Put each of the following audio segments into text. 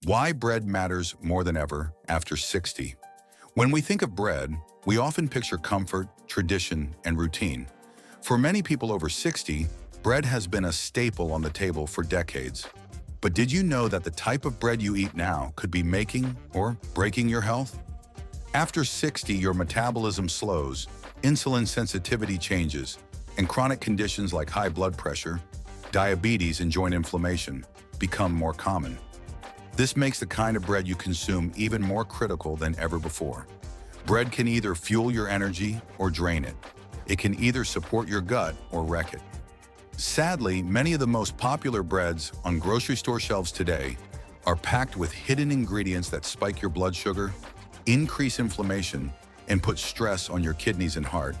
Why bread matters more than ever after 60. When we think of bread, we often picture comfort, tradition, and routine. For many people over 60, bread has been a staple on the table for decades. But did you know that the type of bread you eat now could be making or breaking your health? After 60, your metabolism slows, insulin sensitivity changes, and chronic conditions like high blood pressure, diabetes, and joint inflammation become more common. This makes the kind of bread you consume even more critical than ever before. Bread can either fuel your energy or drain it. It can either support your gut or wreck it. Sadly, many of the most popular breads on grocery store shelves today are packed with hidden ingredients that spike your blood sugar, increase inflammation, and put stress on your kidneys and heart.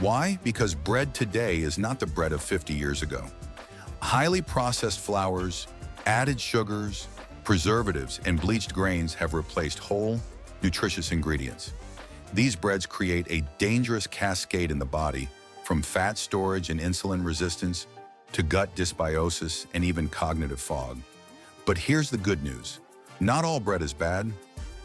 Why? Because bread today is not the bread of 50 years ago. Highly processed flours, added sugars, preservatives, and bleached grains have replaced whole, nutritious ingredients. These breads create a dangerous cascade in the body, from fat storage and insulin resistance to gut dysbiosis and even cognitive fog. But here's the good news. Not all bread is bad.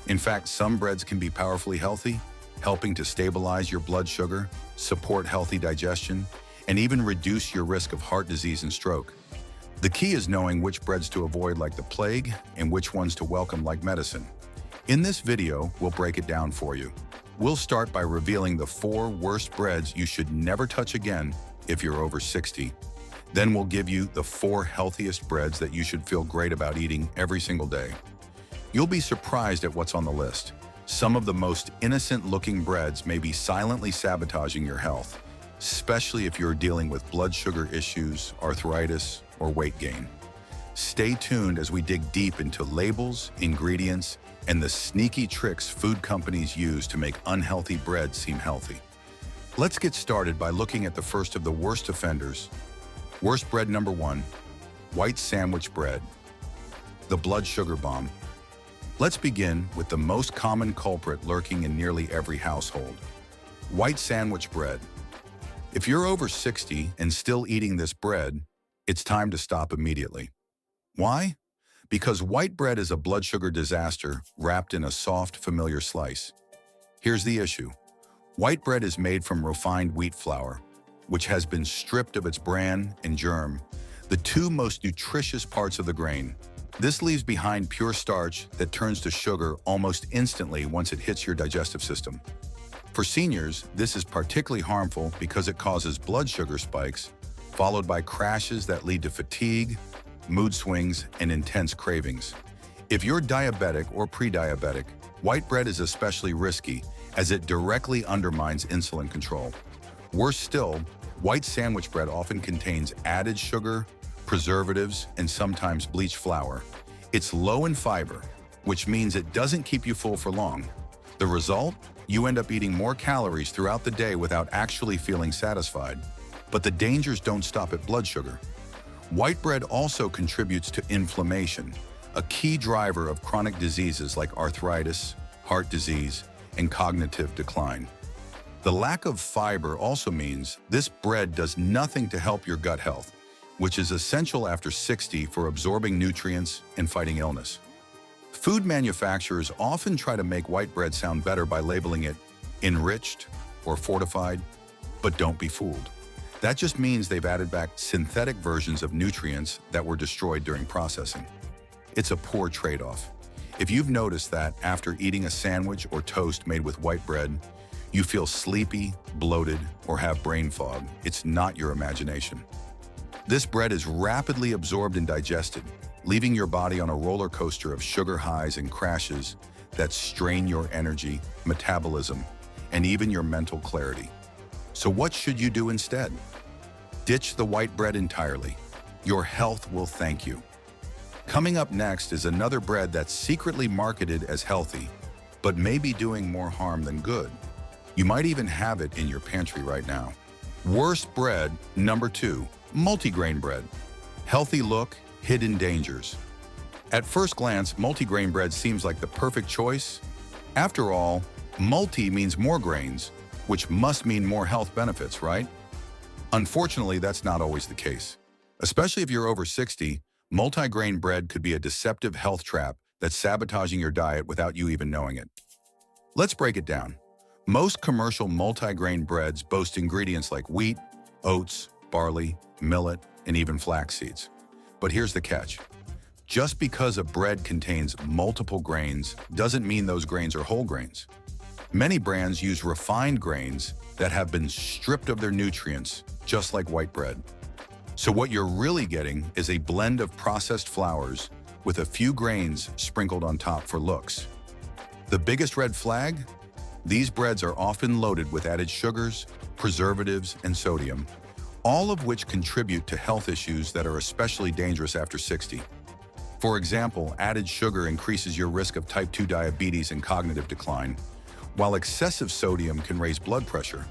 In fact, some breads can be powerfully healthy, helping to stabilize your blood sugar, support healthy digestion, and even reduce your risk of heart disease and stroke. The key is knowing which breads to avoid like the plague and which ones to welcome like medicine. In this video, we'll break it down for you. We'll start by revealing the 4 worst breads you should never touch again if you're over 60. Then we'll give you the 4 healthiest breads that you should feel great about eating every single day. You'll be surprised at what's on the list. Some of the most innocent-looking breads may be silently sabotaging your health, especially if you're dealing with blood sugar issues, arthritis, or weight gain. Stay tuned as we dig deep into labels, ingredients, and the sneaky tricks food companies use to make unhealthy bread seem healthy. Let's get started by looking at the first of the worst offenders. Worst bread number 1, white sandwich bread, the blood sugar bomb. Let's begin with the most common culprit lurking in nearly every household: white sandwich bread. If you're over 60 and still eating this bread, it's time to stop immediately. Why? Because white bread is a blood sugar disaster wrapped in a soft, familiar slice. Here's the issue. White bread is made from refined wheat flour, which has been stripped of its bran and germ, the 2 most nutritious parts of the grain. This leaves behind pure starch that turns to sugar almost instantly once it hits your digestive system. For seniors, this is particularly harmful because it causes blood sugar spikes, followed by crashes that lead to fatigue, mood swings, and intense cravings. If you're diabetic or pre-diabetic, white bread is especially risky as it directly undermines insulin control. Worse still, white sandwich bread often contains added sugar, preservatives, and sometimes bleached flour. It's low in fiber, which means it doesn't keep you full for long. The result? You end up eating more calories throughout the day without actually feeling satisfied. But the dangers don't stop at blood sugar. White bread also contributes to inflammation, a key driver of chronic diseases like arthritis, heart disease, and cognitive decline. The lack of fiber also means this bread does nothing to help your gut health, which is essential after 60 for absorbing nutrients and fighting illness. Food manufacturers often try to make white bread sound better by labeling it enriched or fortified, but don't be fooled. That just means they've added back synthetic versions of nutrients that were destroyed during processing. It's a poor trade-off. If you've noticed that after eating a sandwich or toast made with white bread, you feel sleepy, bloated, or have brain fog, it's not your imagination. This bread is rapidly absorbed and digested, leaving your body on a roller coaster of sugar highs and crashes that strain your energy, metabolism, and even your mental clarity. So what should you do instead? Ditch the white bread entirely. Your health will thank you. Coming up next is another bread that's secretly marketed as healthy, but may be doing more harm than good. You might even have it in your pantry right now. Worst bread number 2, multigrain bread. Healthy look, hidden dangers. At first glance, multigrain bread seems like the perfect choice. After all, multi means more grains, which must mean more health benefits, right? Unfortunately, that's not always the case. Especially if you're over 60, multigrain bread could be a deceptive health trap that's sabotaging your diet without you even knowing it. Let's break it down. Most commercial multigrain breads boast ingredients like wheat, oats, barley, millet, and even flax seeds. But here's the catch. Just because a bread contains multiple grains doesn't mean those grains are whole grains. Many brands use refined grains that have been stripped of their nutrients, just like white bread. So what you're really getting is a blend of processed flours with a few grains sprinkled on top for looks. The biggest red flag? These breads are often loaded with added sugars, preservatives, and sodium, all of which contribute to health issues that are especially dangerous after 60. For example, added sugar increases your risk of type 2 diabetes and cognitive decline, while excessive sodium can raise blood pressure,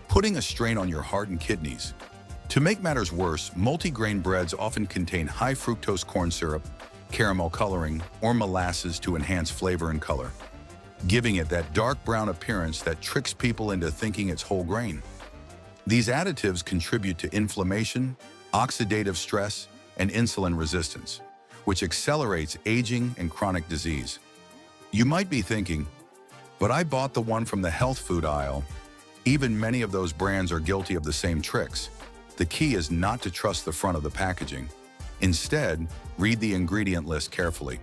putting a strain on your heart and kidneys. To make matters worse, multigrain breads often contain high fructose corn syrup, caramel coloring, or molasses to enhance flavor and color, giving it that dark brown appearance that tricks people into thinking it's whole grain. These additives contribute to inflammation, oxidative stress, and insulin resistance, which accelerates aging and chronic disease. You might be thinking, but I bought the one from the health food aisle. Even many of those brands are guilty of the same tricks. The key is not to trust the front of the packaging. Instead, read the ingredient list carefully.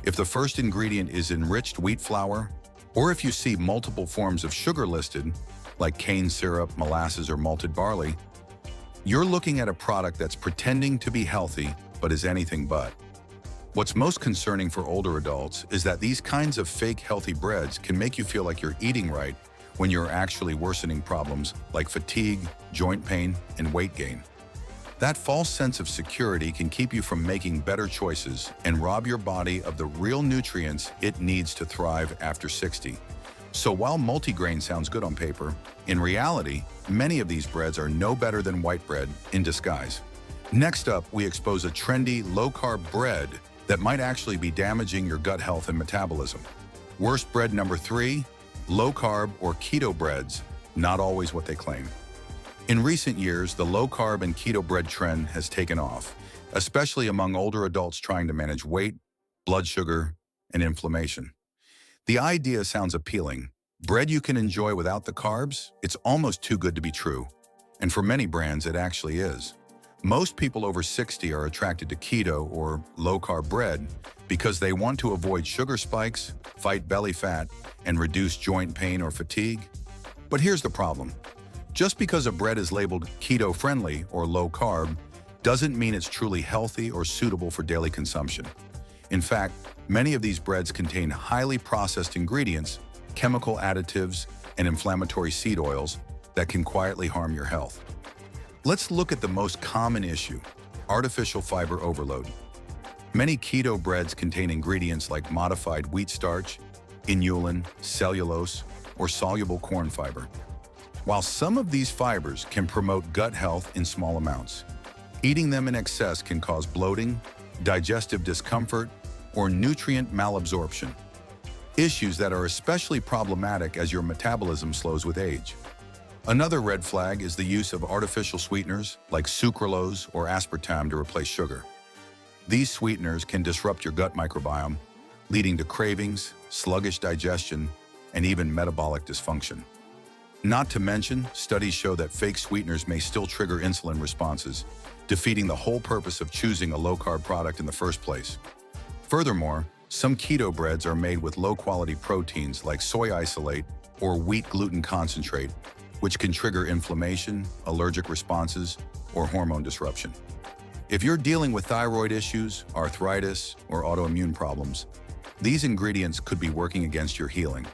If the first ingredient is enriched wheat flour, or if you see multiple forms of sugar listed, like cane syrup, molasses, or malted barley, you're looking at a product that's pretending to be healthy, but is anything but. What's most concerning for older adults is that these kinds of fake healthy breads can make you feel like you're eating right when you're actually worsening problems like fatigue, joint pain, and weight gain. That false sense of security can keep you from making better choices and rob your body of the real nutrients it needs to thrive after 60. So while multigrain sounds good on paper, in reality, many of these breads are no better than white bread in disguise. Next up, we expose a trendy, low-carb bread that might actually be damaging your gut health and metabolism. Worst bread number 3, low-carb or keto breads, not always what they claim. In recent years, the low-carb and keto bread trend has taken off, especially among older adults trying to manage weight, blood sugar, and inflammation. The idea sounds appealing. Bread you can enjoy without the carbs? It's almost too good to be true. And for many brands, it actually is. Most people over 60 are attracted to keto or low-carb bread because they want to avoid sugar spikes, fight belly fat, and reduce joint pain or fatigue. But here's the problem. Just because a bread is labeled keto-friendly or low-carb doesn't mean it's truly healthy or suitable for daily consumption. In fact, many of these breads contain highly processed ingredients, chemical additives, and inflammatory seed oils that can quietly harm your health. Let's look at the most common issue, artificial fiber overload. Many keto breads contain ingredients like modified wheat starch, inulin, cellulose, or soluble corn fiber. While some of these fibers can promote gut health in small amounts, eating them in excess can cause bloating, digestive discomfort, or nutrient malabsorption, issues that are especially problematic as your metabolism slows with age. Another red flag is the use of artificial sweeteners like sucralose or aspartame to replace sugar. These sweeteners can disrupt your gut microbiome, leading to cravings, sluggish digestion, and even metabolic dysfunction. Not to mention, studies show that fake sweeteners may still trigger insulin responses, defeating the whole purpose of choosing a low-carb product in the first place. Furthermore, some keto breads are made with low-quality proteins like soy isolate or wheat gluten concentrate, which can trigger inflammation, allergic responses, or hormone disruption. If you're dealing with thyroid issues, arthritis, or autoimmune problems, these ingredients could be working against your healing.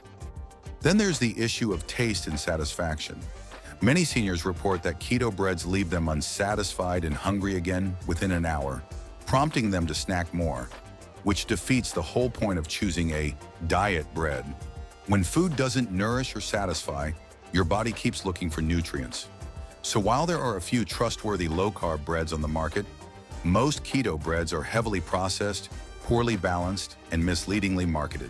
Then there's the issue of taste and satisfaction. Many seniors report that keto breads leave them unsatisfied and hungry again within an hour, prompting them to snack more, which defeats the whole point of choosing a diet bread. When food doesn't nourish or satisfy, your body keeps looking for nutrients. So while there are a few trustworthy low-carb breads on the market, most keto breads are heavily processed, poorly balanced, and misleadingly marketed.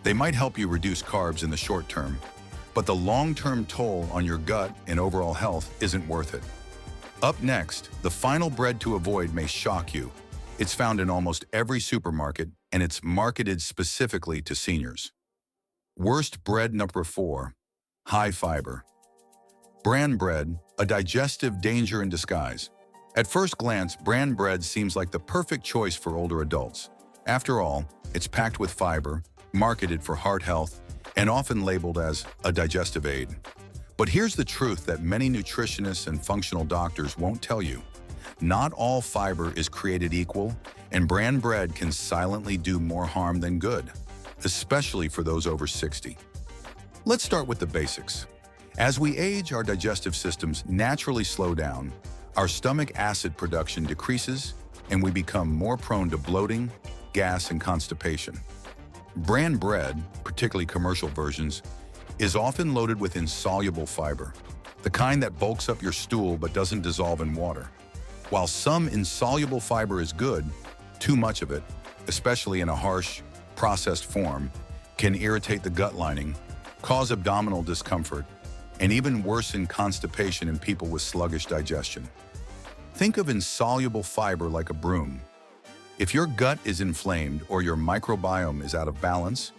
They might help you reduce carbs in the short term, but the long-term toll on your gut and overall health isn't worth it. Up next, the final bread to avoid may shock you. It's found in almost every supermarket, and it's marketed specifically to seniors. Worst bread number 4, high fiber. Bran bread, a digestive danger in disguise. At first glance, bran bread seems like the perfect choice for older adults. After all, it's packed with fiber, marketed for heart health, and often labeled as a digestive aid. But here's the truth that many nutritionists and functional doctors won't tell you. Not all fiber is created equal, and bran bread can silently do more harm than good, especially for those over 60. Let's start with the basics. As we age, our digestive systems naturally slow down, our stomach acid production decreases, and we become more prone to bloating, gas, and constipation. Bran bread, particularly commercial versions, is often loaded with insoluble fiber, the kind that bulks up your stool but doesn't dissolve in water. While some insoluble fiber is good, too much of it, especially in a harsh, processed form, can irritate the gut lining, cause abdominal discomfort, and even worsen constipation in people with sluggish digestion. Think of insoluble fiber like a broom. If your gut is inflamed or your microbiome is out of balance,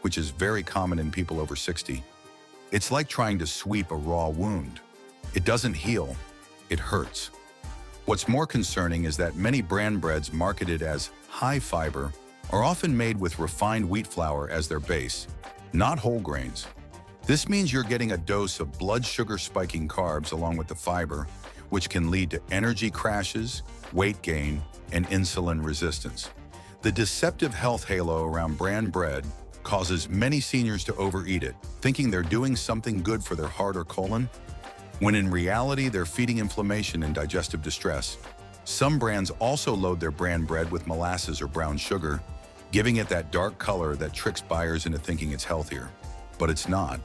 which is very common in people over 60, it's like trying to sweep a raw wound. It doesn't heal, it hurts. What's more concerning is that many bran breads marketed as high fiber are often made with refined wheat flour as their base, not whole grains. This means you're getting a dose of blood sugar spiking carbs along with the fiber, which can lead to energy crashes, weight gain, and insulin resistance. The deceptive health halo around bran bread causes many seniors to overeat it, thinking they're doing something good for their heart or colon, when in reality they're feeding inflammation and digestive distress. Some brands also load their bran bread with molasses or brown sugar, giving it that dark color that tricks buyers into thinking it's healthier. But it's not.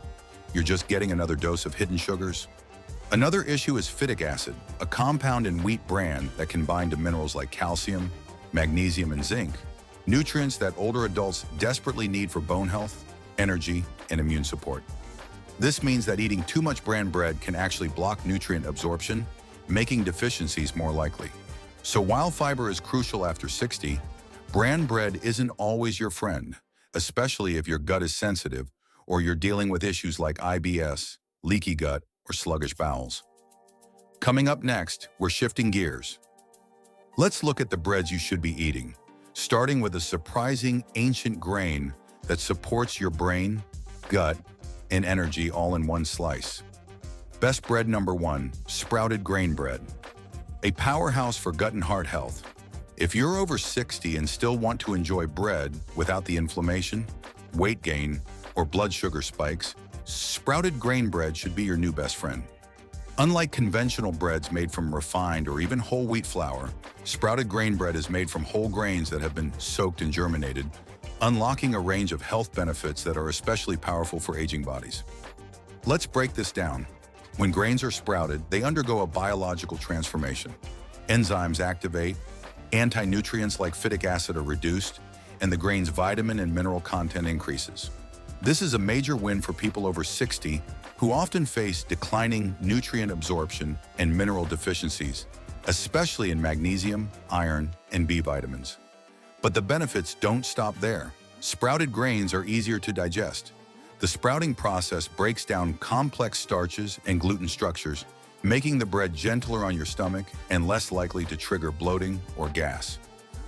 You're just getting another dose of hidden sugars. Another issue is phytic acid, a compound in wheat bran that can bind to minerals like calcium, magnesium, and zinc, nutrients that older adults desperately need for bone health, energy, and immune support. This means that eating too much bran bread can actually block nutrient absorption, making deficiencies more likely. So while fiber is crucial after 60, bran bread isn't always your friend, especially if your gut is sensitive or you're dealing with issues like IBS, leaky gut, or sluggish bowels. Coming up next, we're shifting gears. Let's look at the breads you should be eating, starting with a surprising ancient grain that supports your brain, gut, and energy all in one slice. Best bread number 1, sprouted grain bread. A powerhouse for gut and heart health. If you're over 60 and still want to enjoy bread without the inflammation, weight gain, or blood sugar spikes, sprouted grain bread should be your new best friend. Unlike conventional breads made from refined or even whole wheat flour, sprouted grain bread is made from whole grains that have been soaked and germinated, unlocking a range of health benefits that are especially powerful for aging bodies. Let's break this down. When grains are sprouted, they undergo a biological transformation. Enzymes activate, anti-nutrients like phytic acid are reduced, and the grain's vitamin and mineral content increases. This is a major win for people over 60 who often face declining nutrient absorption and mineral deficiencies, especially in magnesium, iron, and B vitamins. But the benefits don't stop there. Sprouted grains are easier to digest. The sprouting process breaks down complex starches and gluten structures, making the bread gentler on your stomach and less likely to trigger bloating or gas.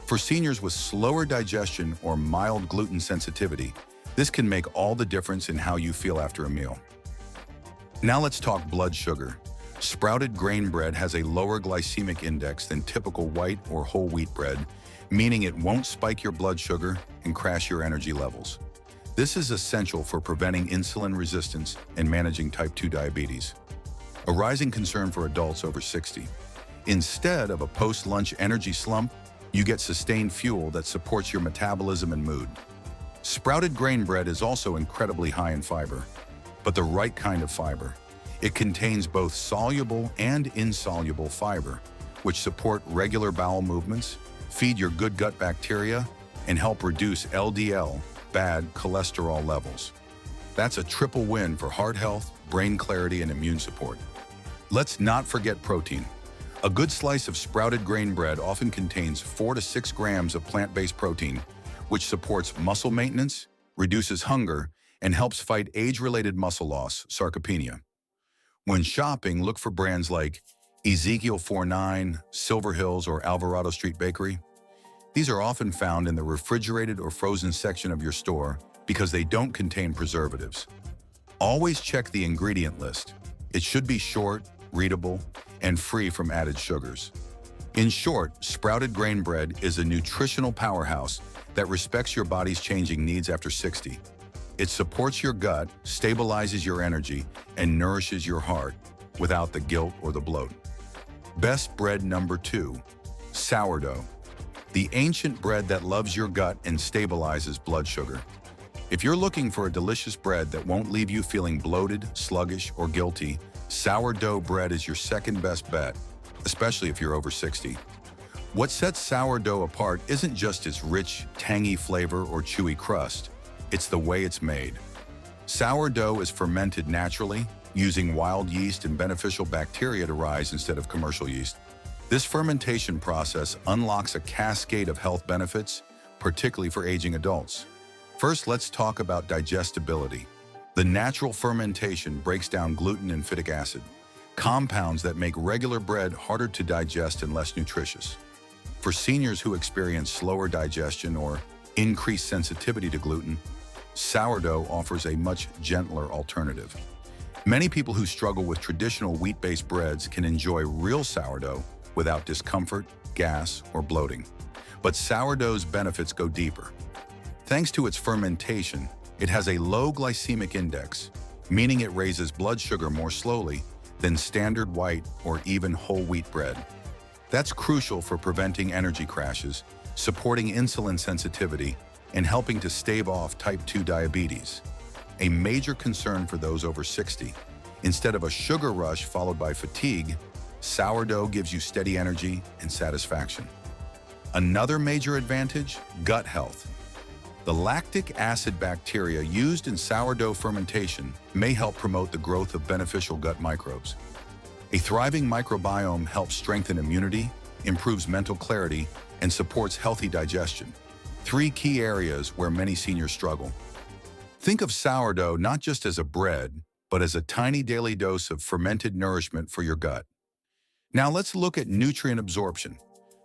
For seniors with slower digestion or mild gluten sensitivity, this can make all the difference in how you feel after a meal. Now let's talk blood sugar. Sprouted grain bread has a lower glycemic index than typical white or whole wheat bread, meaning it won't spike your blood sugar and crash your energy levels. This is essential for preventing insulin resistance and managing type 2 diabetes, a rising concern for adults over 60. Instead of a post-lunch energy slump, you get sustained fuel that supports your metabolism and mood. Sprouted grain bread is also incredibly high in fiber, but the right kind of fiber. It contains both soluble and insoluble fiber, which support regular bowel movements, feed your good gut bacteria, and help reduce LDL, bad cholesterol levels. That's a triple win for heart health, brain clarity, and immune support. Let's not forget protein. A good slice of sprouted grain bread often contains 4 to 6 grams of plant-based protein, which supports muscle maintenance, reduces hunger, and helps fight age-related muscle loss, sarcopenia. When shopping, look for brands like Ezekiel 49, Silver Hills, or Alvarado Street Bakery. These are often found in the refrigerated or frozen section of your store because they don't contain preservatives. Always check the ingredient list. It should be short, readable, and free from added sugars. In short, sprouted grain bread is a nutritional powerhouse that respects your body's changing needs after 60. It supports your gut, stabilizes your energy, and nourishes your heart without the guilt or the bloat. Best bread number 2, sourdough. The ancient bread that loves your gut and stabilizes blood sugar. If you're looking for a delicious bread that won't leave you feeling bloated, sluggish, or guilty, sourdough bread is your second best bet, especially if you're over 60. What sets sourdough apart isn't just its rich, tangy flavor or chewy crust, it's the way it's made. Sourdough is fermented naturally, using wild yeast and beneficial bacteria to rise instead of commercial yeast. This fermentation process unlocks a cascade of health benefits, particularly for aging adults. First, let's talk about digestibility. The natural fermentation breaks down gluten and phytic acid, compounds that make regular bread harder to digest and less nutritious. For seniors who experience slower digestion or increased sensitivity to gluten, sourdough offers a much gentler alternative. Many people who struggle with traditional wheat-based breads can enjoy real sourdough without discomfort, gas, or bloating. But sourdough's benefits go deeper. Thanks to its fermentation, it has a low glycemic index, meaning it raises blood sugar more slowly than standard white or even whole wheat bread. That's crucial for preventing energy crashes, supporting insulin sensitivity, and helping to stave off type 2 diabetes, a major concern for those over 60. Instead of a sugar rush followed by fatigue, sourdough gives you steady energy and satisfaction. Another major advantage, gut health. The lactic acid bacteria used in sourdough fermentation may help promote the growth of beneficial gut microbes. A thriving microbiome helps strengthen immunity, improves mental clarity, and supports healthy digestion. 3 key areas where many seniors struggle. Think of sourdough not just as a bread, but as a tiny daily dose of fermented nourishment for your gut. Now let's look at nutrient absorption.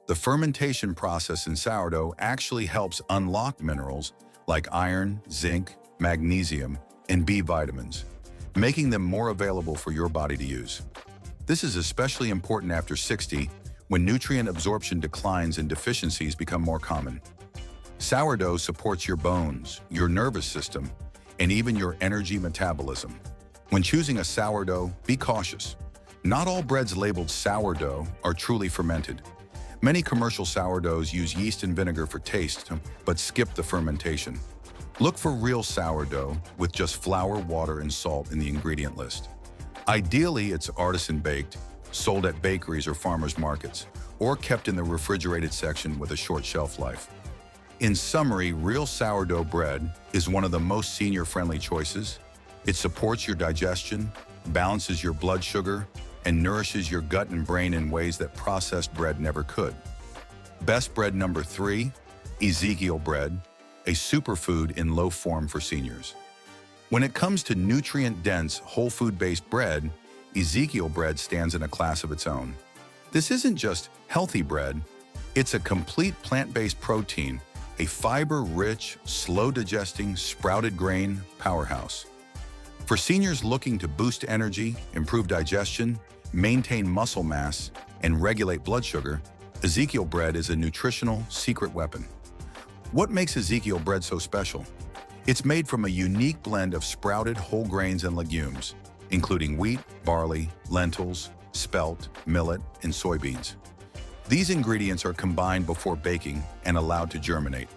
The fermentation process in sourdough actually helps unlock minerals like iron, zinc, magnesium, and B vitamins, making them more available for your body to use. This is especially important after 60, when nutrient absorption declines and deficiencies become more common. Sourdough supports your bones, your nervous system, and even your energy metabolism. When choosing a sourdough, be cautious. Not all breads labeled sourdough are truly fermented. Many commercial sourdoughs use yeast and vinegar for taste, but skip the fermentation. Look for real sourdough with just flour, water, and salt in the ingredient list. Ideally, it's artisan-baked, sold at bakeries or farmers markets, or kept in the refrigerated section with a short shelf life. In summary, real sourdough bread is one of the most senior-friendly choices. It supports your digestion, balances your blood sugar, and nourishes your gut and brain in ways that processed bread never could. Best bread number 3, Ezekiel bread, a superfood in low form for seniors. When it comes to nutrient-dense, whole food-based bread, Ezekiel bread stands in a class of its own. This isn't just healthy bread, it's a complete plant-based protein, a fiber-rich, slow-digesting, sprouted grain powerhouse. For seniors looking to boost energy, improve digestion, maintain muscle mass, and regulate blood sugar, Ezekiel bread is a nutritional secret weapon. What makes Ezekiel bread so special? It's made from a unique blend of sprouted whole grains and legumes, including wheat, barley, lentils, spelt, millet, and soybeans. These ingredients are combined before baking and allowed to germinate,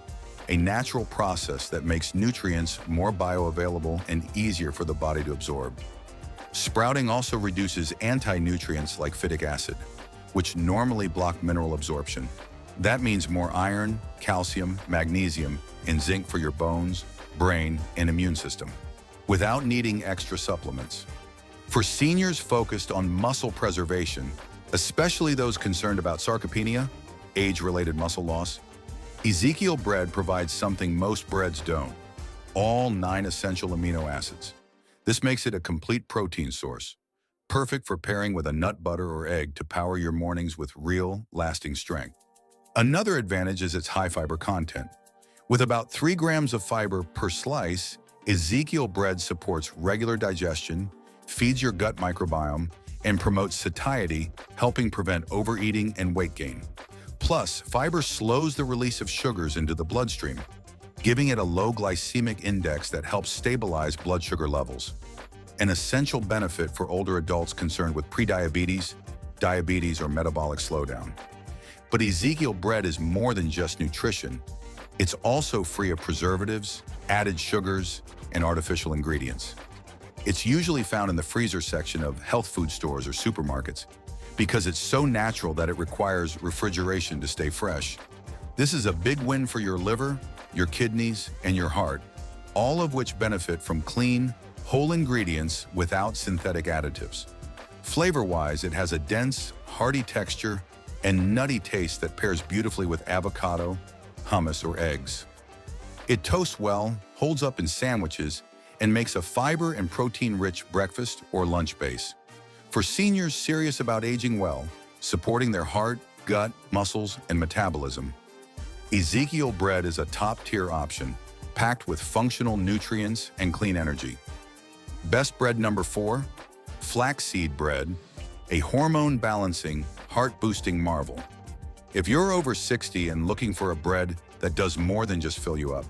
a natural process that makes nutrients more bioavailable and easier for the body to absorb. Sprouting also reduces anti-nutrients like phytic acid, which normally block mineral absorption. That means more iron, calcium, magnesium, and zinc for your bones, brain, and immune system, without needing extra supplements. For seniors focused on muscle preservation, especially those concerned about sarcopenia, age-related muscle loss, Ezekiel bread provides something most breads don't: all 9 essential amino acids. This makes it a complete protein source, perfect for pairing with a nut butter or egg to power your mornings with real, lasting strength. Another advantage is its high fiber content. With about 3 grams of fiber per slice, Ezekiel bread supports regular digestion, feeds your gut microbiome, and promotes satiety, helping prevent overeating and weight gain. Plus, fiber slows the release of sugars into the bloodstream, giving it a low glycemic index that helps stabilize blood sugar levels. An essential benefit for older adults concerned with prediabetes, diabetes, or metabolic slowdown. But Ezekiel bread is more than just nutrition. It's also free of preservatives, added sugars, and artificial ingredients. It's usually found in the freezer section of health food stores or supermarkets because it's so natural that it requires refrigeration to stay fresh. This is a big win for your liver, your kidneys, and your heart, all of which benefit from clean, whole ingredients without synthetic additives. Flavor-wise, it has a dense, hearty texture and nutty taste that pairs beautifully with avocado, hummus, or eggs. It toasts well, holds up in sandwiches, and makes a fiber and protein-rich breakfast or lunch base. For seniors serious about aging well, supporting their heart, gut, muscles, and metabolism, Ezekiel bread is a top-tier option, packed with functional nutrients and clean energy. Best bread number 4, flaxseed bread, a hormone-balancing, heart-boosting marvel. If you're over 60 and looking for a bread that does more than just fill you up,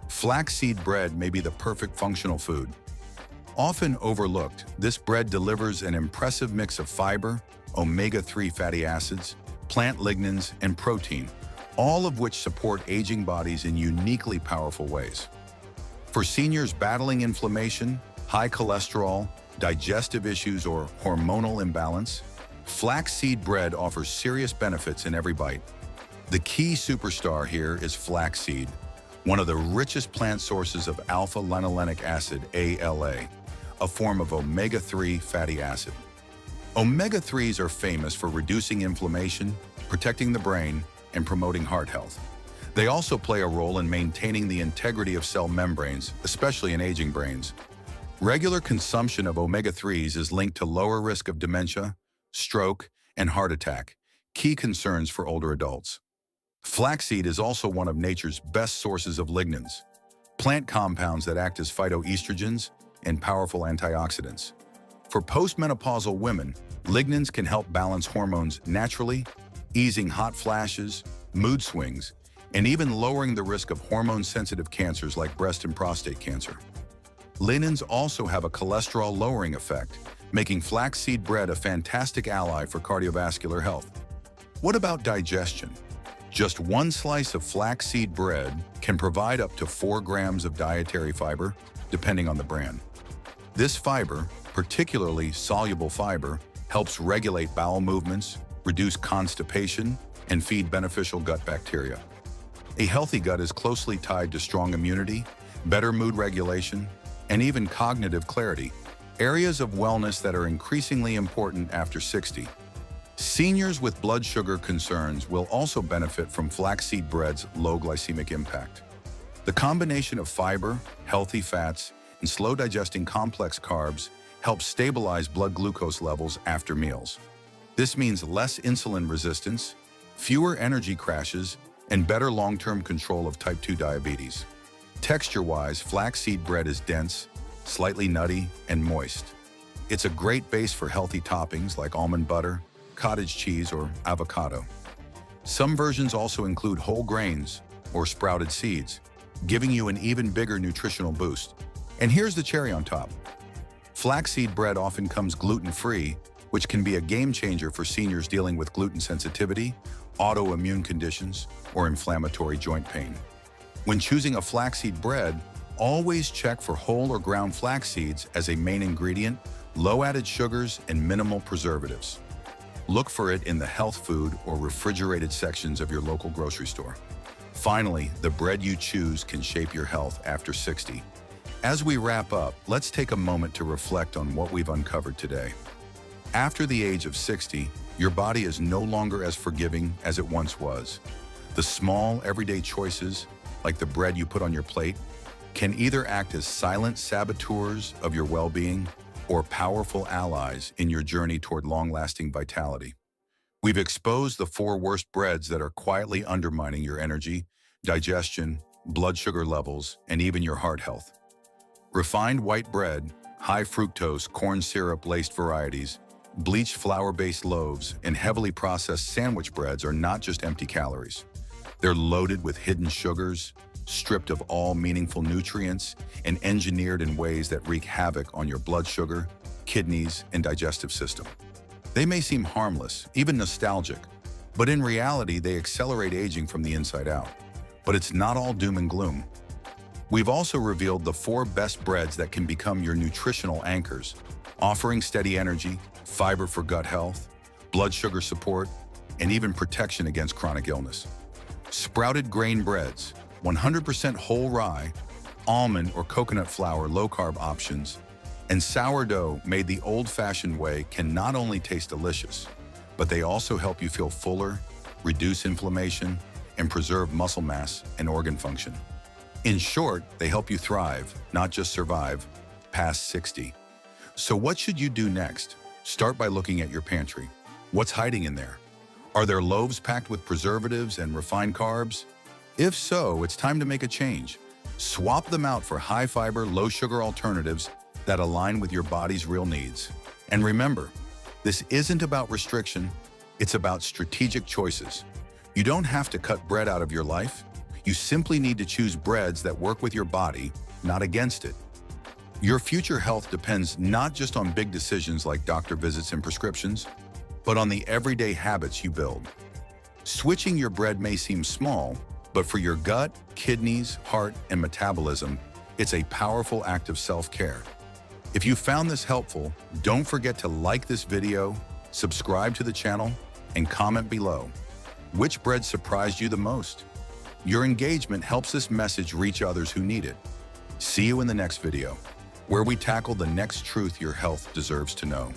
flaxseed bread may be the perfect functional food. Often overlooked, this bread delivers an impressive mix of fiber, omega-3 fatty acids, plant lignans, and protein, all of which support aging bodies in uniquely powerful ways. For seniors battling inflammation, high cholesterol, digestive issues, or hormonal imbalance, flaxseed bread offers serious benefits in every bite. The key superstar here is flaxseed, one of the richest plant sources of alpha-linolenic acid, ALA, a form of omega-3 fatty acid. Omega-3s are famous for reducing inflammation, protecting the brain, and promoting heart health. They also play a role in maintaining the integrity of cell membranes, especially in aging brains. Regular consumption of omega-3s is linked to lower risk of dementia, stroke, and heart attack, key concerns for older adults. Flaxseed is also one of nature's best sources of lignans, plant compounds that act as phytoestrogens and powerful antioxidants. For postmenopausal women, lignans can help balance hormones naturally, easing hot flashes, mood swings, and even lowering the risk of hormone-sensitive cancers like breast and prostate cancer. Lignans also have a cholesterol-lowering effect, making flaxseed bread a fantastic ally for cardiovascular health. What about digestion? Just 1 slice of flaxseed bread can provide up to 4 grams of dietary fiber, depending on the brand. This fiber, particularly soluble fiber, helps regulate bowel movements, reduce constipation, and feed beneficial gut bacteria. A healthy gut is closely tied to strong immunity, better mood regulation, and even cognitive clarity, areas of wellness that are increasingly important after 60. Seniors with blood sugar concerns will also benefit from flaxseed bread's low glycemic impact. The combination of fiber, healthy fats, and slow-digesting complex carbs helps stabilize blood glucose levels after meals. This means less insulin resistance, fewer energy crashes, and better long-term control of type 2 diabetes. Texture-wise, flaxseed bread is dense, slightly nutty, and moist. It's a great base for healthy toppings like almond butter, cottage cheese, or avocado. Some versions also include whole grains or sprouted seeds, giving you an even bigger nutritional boost. And here's the cherry on top. Flaxseed bread often comes gluten-free, which can be a game changer for seniors dealing with gluten sensitivity, autoimmune conditions, or inflammatory joint pain. When choosing a flaxseed bread, always check for whole or ground flax seeds as a main ingredient, low added sugars, and minimal preservatives. Look for it in the health food or refrigerated sections of your local grocery store. Finally, the bread you choose can shape your health after 60. As we wrap up, let's take a moment to reflect on what we've uncovered today. After the age of 60, your body is no longer as forgiving as it once was. The small, everyday choices, like the bread you put on your plate, can either act as silent saboteurs of your well-being or powerful allies in your journey toward long-lasting vitality. We've exposed the 4 worst breads that are quietly undermining your energy, digestion, blood sugar levels, and even your heart health. Refined white bread, high fructose, corn syrup-laced varieties, bleached flour-based loaves, and heavily processed sandwich breads are not just empty calories. They're loaded with hidden sugars, stripped of all meaningful nutrients, and engineered in ways that wreak havoc on your blood sugar, kidneys, and digestive system. They may seem harmless, even nostalgic, but in reality, they accelerate aging from the inside out. But it's not all doom and gloom. We've also revealed the 4 best breads that can become your nutritional anchors, offering steady energy, fiber for gut health, blood sugar support, and even protection against chronic illness. Sprouted grain breads, 100% whole rye, almond or coconut flour low-carb options, and sourdough made the old-fashioned way can not only taste delicious, but they also help you feel fuller, reduce inflammation, and preserve muscle mass and organ function. In short, they help you thrive, not just survive, past 60. So what should you do next? Start by looking at your pantry. What's hiding in there? Are there loaves packed with preservatives and refined carbs? If so, it's time to make a change. Swap them out for high-fiber, low-sugar alternatives that align with your body's real needs. And remember, this isn't about restriction, it's about strategic choices. You don't have to cut bread out of your life. You simply need to choose breads that work with your body, not against it. Your future health depends not just on big decisions like doctor visits and prescriptions, but on the everyday habits you build. Switching your bread may seem small, but for your gut, kidneys, heart, and metabolism, it's a powerful act of self-care. If you found this helpful, don't forget to like this video, subscribe to the channel, and comment below. Which bread surprised you the most? Your engagement helps this message reach others who need it. See you in the next video, where we tackle the next truth your health deserves to know.